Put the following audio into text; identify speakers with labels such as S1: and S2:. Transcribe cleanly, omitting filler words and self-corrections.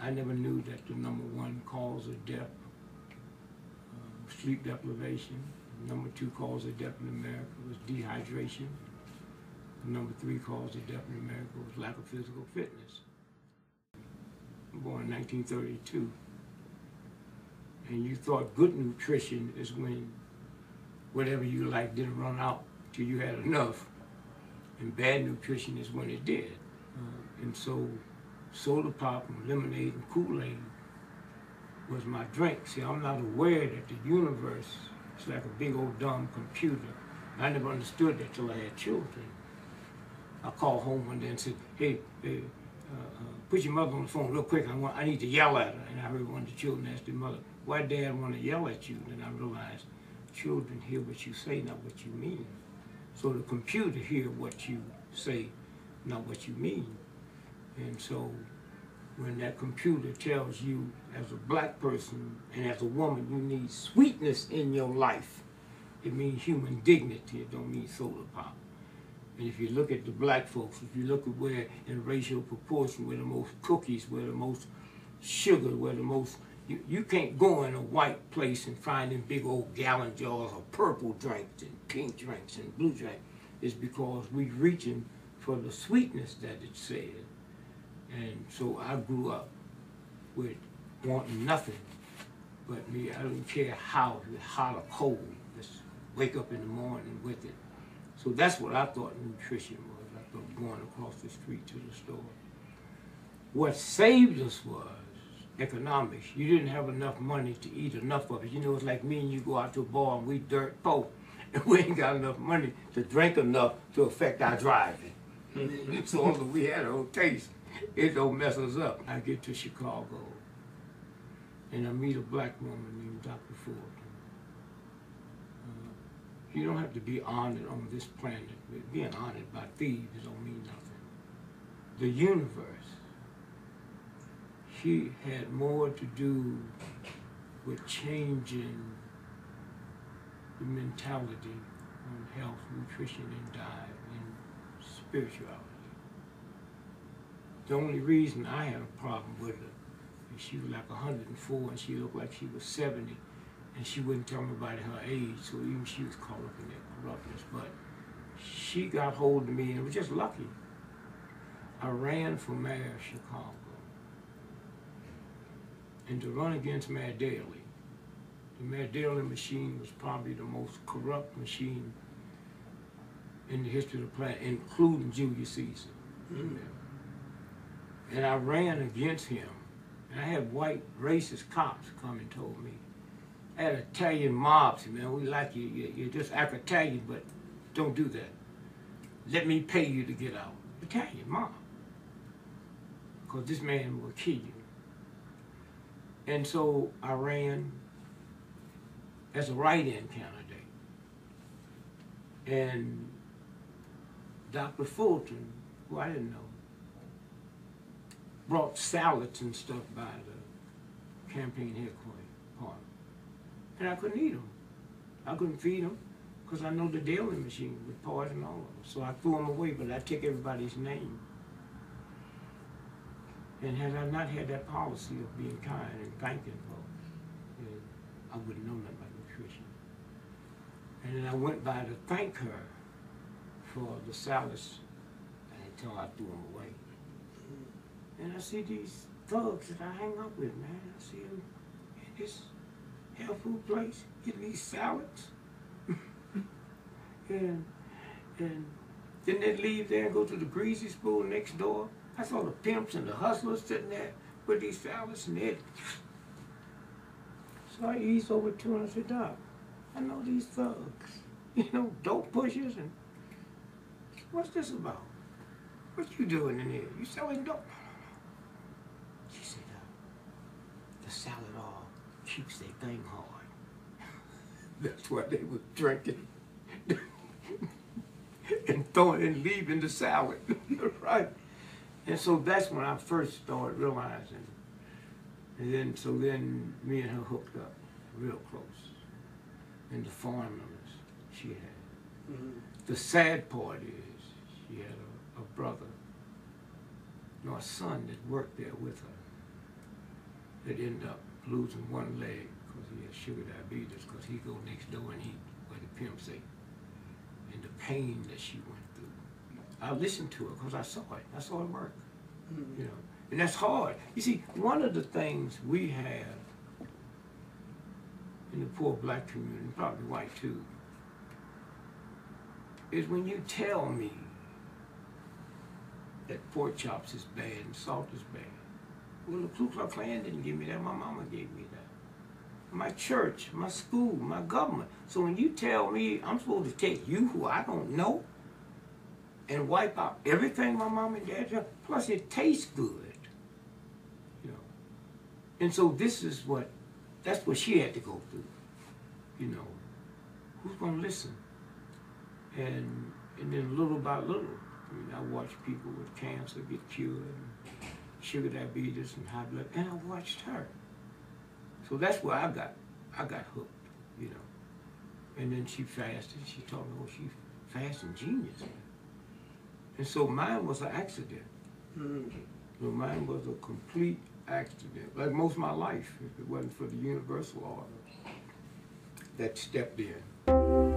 S1: I never knew that the #1 cause of death, sleep deprivation. #2 cause of death in America was dehydration. The #3 cause of death in America was lack of physical fitness. I'm born in 1932. And you thought good nutrition is when whatever you like didn't run out till you had enough. And bad nutrition is when it did. And so soda pop and lemonade and Kool-Aid was my drink. See, I'm not aware that the universe is like a big old dumb computer. I never understood that till I had children. I called home one day and said, hey, put your mother on the phone real quick. I need to yell at her. And I heard one of the children ask their mother, why Dad want to yell at you? And I realized children hear what you say, not what you mean. So the computer hear what you say, not what you mean. And so when that computer tells you as a black person and as a woman you need sweetness in your life, it means human dignity. It don't mean soda pop. And if you look at the black folks, if you look at where in racial proportion, where the most cookies, where the most sugar, where the most, you can't go in a white place and find them big old gallon jars of purple drinks and pink drinks and blue drinks. It's because we're reaching for the sweetness that it said. And so I grew up with wanting nothing but me. I don't care how, hot or cold, just wake up in the morning with it. So that's what I thought nutrition was. I thought going across the street to the store. What saved us was economics. You didn't have enough money to eat enough of it. You know, it's like me and you go out to a bar and we dirt poor, and we ain't got enough money to drink enough to affect our driving. So although we had our own taste, it don't mess us up. I get to Chicago, and I meet a black woman named Dr. Ford. You don't have to be honored on this planet. Being honored by thieves don't mean nothing. The universe, she had more to do with changing the mentality on health, nutrition, and diet, and spirituality. The only reason I had a problem with her is she was like 104 and she looked like she was 70. And she wouldn't tell nobody her age, so even she was caught up in that corruptness. But she got hold of me, and it was just lucky. I ran for mayor of Chicago. And to run against Mayor Daley, the Mayor Daley machine was probably the most corrupt machine in the history of the planet, including Julius Caesar. Mm-hmm. And I ran against him. And I had white racist cops come and told me, I had Italian mobs, man, we like you, you're just act Italian, but don't do that. Let me pay you to get out. Italian mob. Because this man will kill you. And so I ran as a write-in candidate. And Dr. Fulton, who I didn't know, brought salads and stuff by the campaign headquarters. And I couldn't eat them. I couldn't feed them because I know the Daley machine would poison all of them. So I threw them away, but I took everybody's name. And had I not had that policy of being kind and thanking folks, I wouldn't know nothing about nutrition. And then I went by to thank her for the salads until I threw them away. And I see these thugs that I hang up with, man. I see them in this health food place, getting these salads. and then they leave there and go to the greasy spoon next door. I saw the pimps and the hustlers sitting there with these salads and they'd. So I eased over to him and I said, Doc, I know these thugs, you know, dope pushers, and what's this about? What you doing in here? You selling dope? No. She said, the salad all keeps their thing hard. That's why they were drinking and throwing and leaving the salad, right? And so that's when I first started realizing. And then me and her hooked up real close. And the formulas she had. Mm-hmm. The sad part is she had a brother, no, a son that worked there with her. that ended up losing one leg because he had sugar diabetes, because he go next door and eat what the pimp say. And the pain that she went through. I listened to her because I saw it. I saw it work. You know, and that's hard. You see, one of the things we have in the poor black community, probably white too, is when you tell me that pork chops is bad and salt is bad. Well, the Ku Klux Klan didn't give me that. My mama gave me that. My church, my school, my government. So when you tell me I'm supposed to take you who I don't know and wipe out everything my mom and dad did, plus it tastes good, you know. And so this is that's what she had to go through, you know. Who's gonna listen? And then little by little, I mean, I watched people with cancer get cured, and sugar diabetes and high blood, and I watched her. So that's where I got hooked, you know. And then she fasted. She told me, oh, she's fasting genius. And so mine was an accident. So mine was a complete accident. Like most of my life, if it wasn't for the universal order that stepped in.